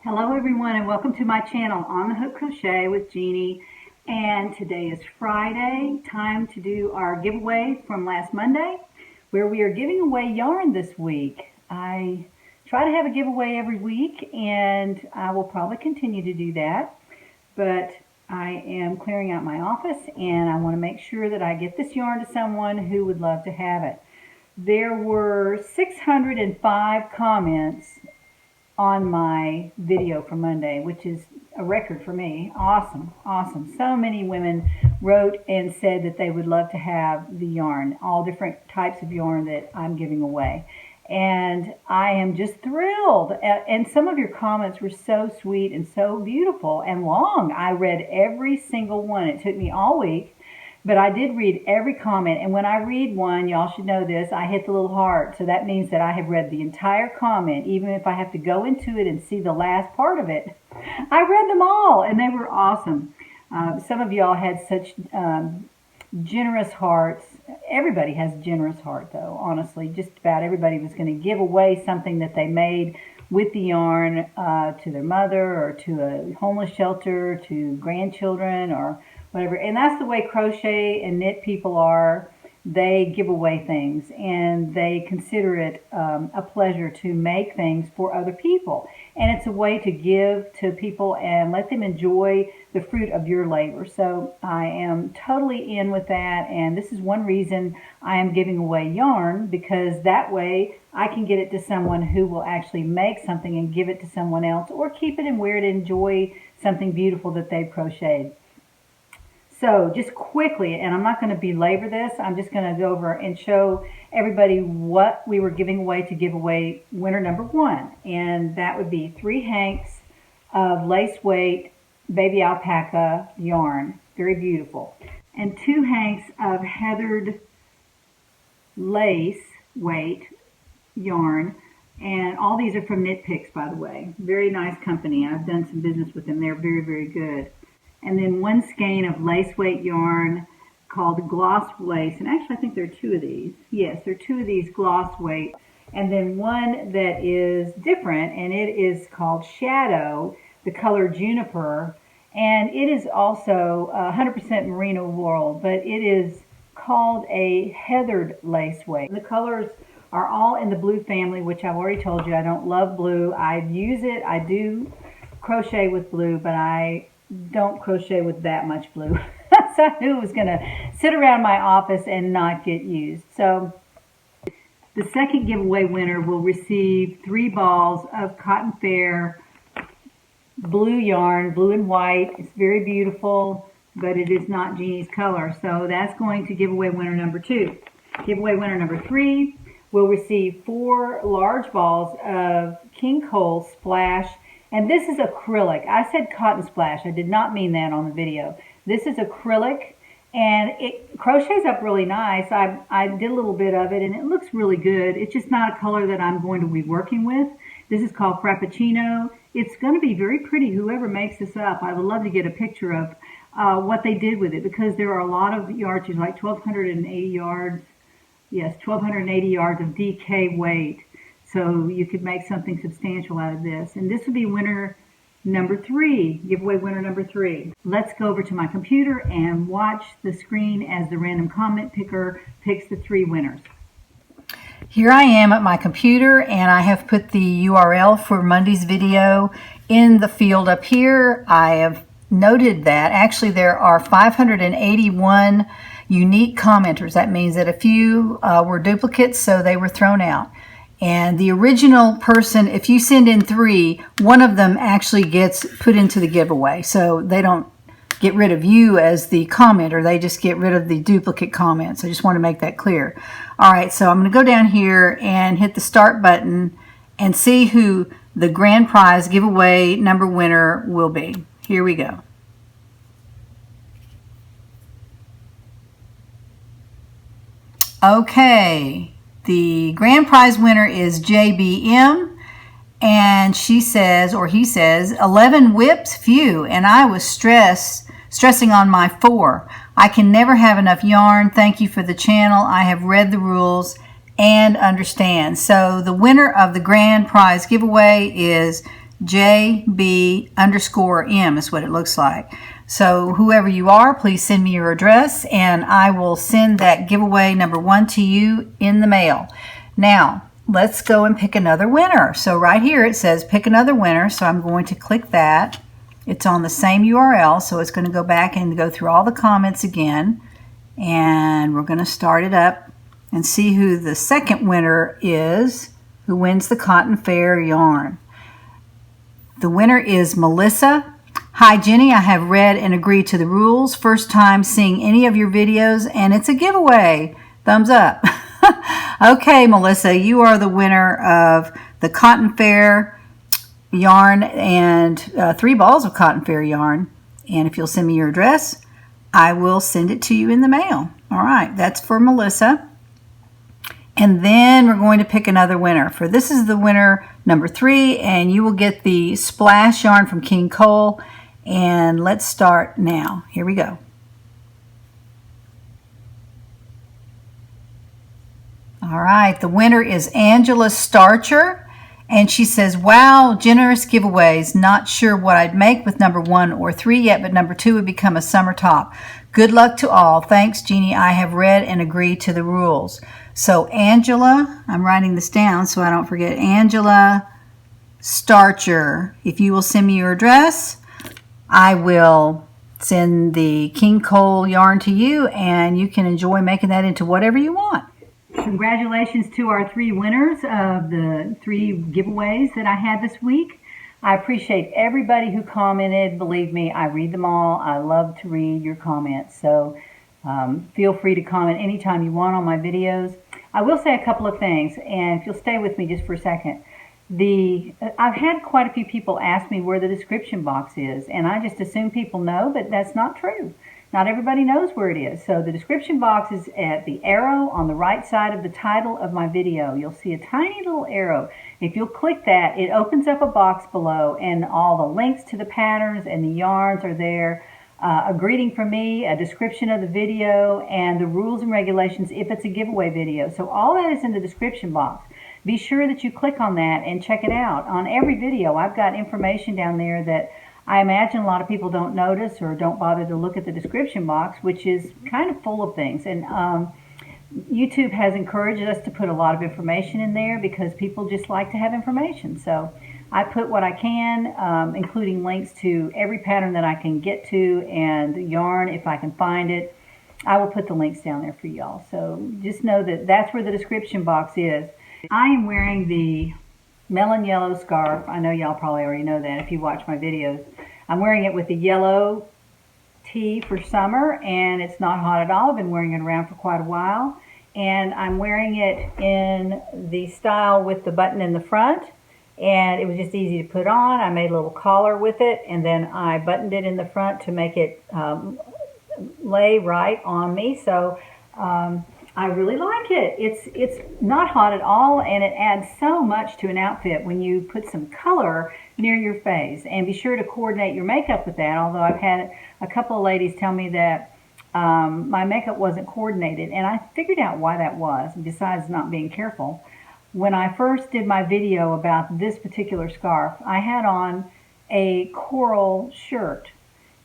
Hello everyone and welcome to my channel On the Hook Crochet with Jeannie. And today is Friday, time to do our giveaway from last Monday where we are giving away yarn this week. I try to have a giveaway every week and I will probably continue to do that, but I am clearing out my office and I want to make sure that I get this yarn to someone who would love to have it. There were 605 comments on my video for Monday, which is a record for me. Awesome, awesome. So many women wrote and said that they would love to have the yarn, all different types of yarn that I'm giving away. And I am just thrilled. And some of your comments were so sweet and so beautiful and long. I read every single one. It took me all week, but I did read every comment. And when I read one, y'all should know this, I hit the little heart. So that means that I have read the entire comment, even if I have to go into it and see the last part of it. I read them all, and they were awesome. Some of y'all had such generous hearts. Everybody has a generous heart, though, honestly. Just about everybody was going to give away something that they made with the yarn to their mother or to a homeless shelter, to grandchildren, or whatever. And that's the way crochet and knit people are. They give away things and they consider it a pleasure to make things for other people. And it's a way to give to people and let them enjoy the fruit of your labor. So I am totally in with that, and this is one reason I am giving away yarn, because that way I can get it to someone who will actually make something and give it to someone else, or keep it and wear it and enjoy something beautiful that they've crocheted. So just quickly, and I'm not going to belabor this, I'm just going to go over and show everybody what we were giving away to give away winner number one. And that would be 3 hanks of lace weight baby alpaca yarn. Very beautiful. And 2 hanks of heathered lace weight yarn. And all these are from Knit Picks, by the way. Very nice company. I've done some business with them. They're very, very good. And then 1 skein of lace weight yarn called gloss lace. And actually, I think there are 2 of these. Yes, there are 2 of these gloss weight. And then one that is different, and it is called Shadow, the color Juniper. And it is also 100% merino wool, but it is called a heathered lace weight. The colors are all in the blue family, which I've already told you I don't love blue. I use it. I do crochet with blue, but I don't crochet with that much blue. So I knew it was going to sit around my office and not get used. So the second giveaway winner will receive 3 balls of Cotton Fair blue yarn, blue and white. It's very beautiful, but it is not Jeannie's color. So that's going to give away winner number 2. Giveaway winner number 3 will receive 4 large balls of King Cole Splash. And this is acrylic. I said cotton splash. I did not mean that on the video. This is acrylic, and it crochets up really nice. I did a little bit of it, and it looks really good. It's just not a color that I'm going to be working with. This is called Frappuccino. It's going to be very pretty, whoever makes this up. I would love to get a picture of what they did with it, because there are a lot of yards, like 1,280 yards. Yes, 1,280 yards of DK weight. So you could make something substantial out of this. And this would be winner number 3, giveaway winner number 3. Let's go over to my computer and watch the screen as the random comment picker picks the 3 winners. Here I am at my computer, and I have put the URL for Monday's video in the field up here. I have noted that actually there are 581 unique commenters. That means that a few were duplicates, so they were thrown out. And the original person, if you send in 3, one of them actually gets put into the giveaway. So they don't get rid of you as the commenter. They just get rid of the duplicate comments. I just want to make that clear. All right, so I'm going to go down here and hit the start button and see who the grand prize giveaway number winner will be. Here we go. Okay. The grand prize winner is JBM, and she says, or he says, 11 whips, phew, and I was stressing on my 4. I can never have enough yarn. Thank you for the channel. I have read the rules and understand. So the winner of the grand prize giveaway is JB_M is what it looks like. So whoever you are, please send me your address and I will send that giveaway number 1 to you in the mail. Now, let's go and pick another winner. So right here it says pick another winner. So I'm going to click that. It's on the same URL, so it's going to go back and go through all the comments again. And we're going to start it up and see who the second winner is, who wins the Cotton Fair yarn. The winner is Melissa. Hi Jenny, I have read and agreed to the rules. First time seeing any of your videos and it's a giveaway. Thumbs up. Okay, Melissa, you are the winner of the Cotton Fair yarn and 3 balls of Cotton Fair yarn. And if you'll send me your address, I will send it to you in the mail. All right, that's for Melissa. And then we're going to pick another winner. For this is the winner number 3, and you will get the splash yarn from King Cole. And let's start now. Here we go. All right, the winner is Angela Starcher. And she says, wow, generous giveaways. Not sure what I'd make with number 1 or 3 yet, but number 2 would become a summer top. Good luck to all. Thanks, Jeannie. I have read and agreed to the rules. So Angela, I'm writing this down so I don't forget. Angela Starcher. If you will send me your address, I will send the King Cole yarn to you, and you can enjoy making that into whatever you want. Congratulations to our 3 winners of the 3 giveaways that I had this week. I appreciate everybody who commented. Believe me, I read them all. I love to read your comments. So feel free to comment anytime you want on my videos. I will say a couple of things, and if you'll stay with me just for a second. I've had quite a few people ask me where the description box is, and I just assume people know, but that's not true. Not everybody knows where it is. So the description box is at the arrow on the right side of the title of my video. You'll see a tiny little arrow. If you'll click that, it opens up a box below, and all the links to the patterns and the yarns are there. A greeting from me, a description of the video, and the rules and regulations if it's a giveaway video. So all that is in the description box. Be sure that you click on that and check it out. On every video, I've got information down there that I imagine a lot of people don't notice or don't bother to look at the description box, which is kind of full of things. And YouTube has encouraged us to put a lot of information in there because people just like to have information. So I put what I can, including links to every pattern that I can get to and yarn if I can find it. I will put the links down there for y'all. So just know that that's where the description box is. I am wearing the melon yellow scarf. I know y'all probably already know that if you watch my videos. I'm wearing it with the yellow tee for summer, and it's not hot at all. I've been wearing it around for quite a while. And I'm wearing it in the style with the button in the front. And it was just easy to put on. I made a little collar with it, and then I buttoned it in the front to make it lay right on me. So I really like it. It's not hot at all, and it adds so much to an outfit when you put some color near your face. And be sure to coordinate your makeup with that, although I've had a couple of ladies tell me that my makeup wasn't coordinated, and I figured out why that was, besides not being careful. When I first did my video about this particular scarf, I had on a coral shirt,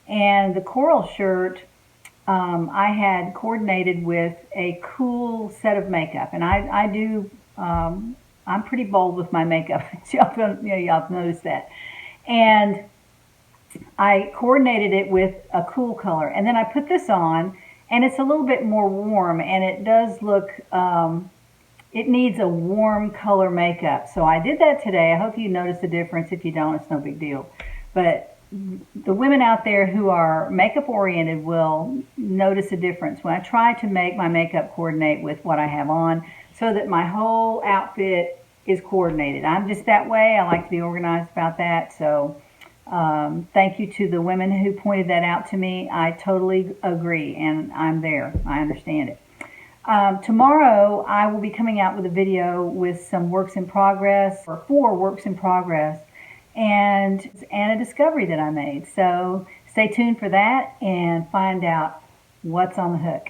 and the coral shirt I had coordinated with a cool set of makeup, and I'm pretty bold with my makeup. Y'all noticed that. And I coordinated it with a cool color, and then I put this on, and it's a little bit more warm, and it does look, it needs a warm color makeup. So I did that today. I hope you notice the difference. If you don't, it's no big deal. But the women out there who are makeup oriented will notice a difference when I try to make my makeup coordinate with what I have on so that my whole outfit is coordinated. I'm just that way. I like to be organized about that. So thank you to the women who pointed that out to me. I totally agree, and I'm there. I understand it. Tomorrow I will be coming out with a video with some works in progress, or 4 works in progress, and a discovery that I made. So stay tuned for that and find out what's on the hook.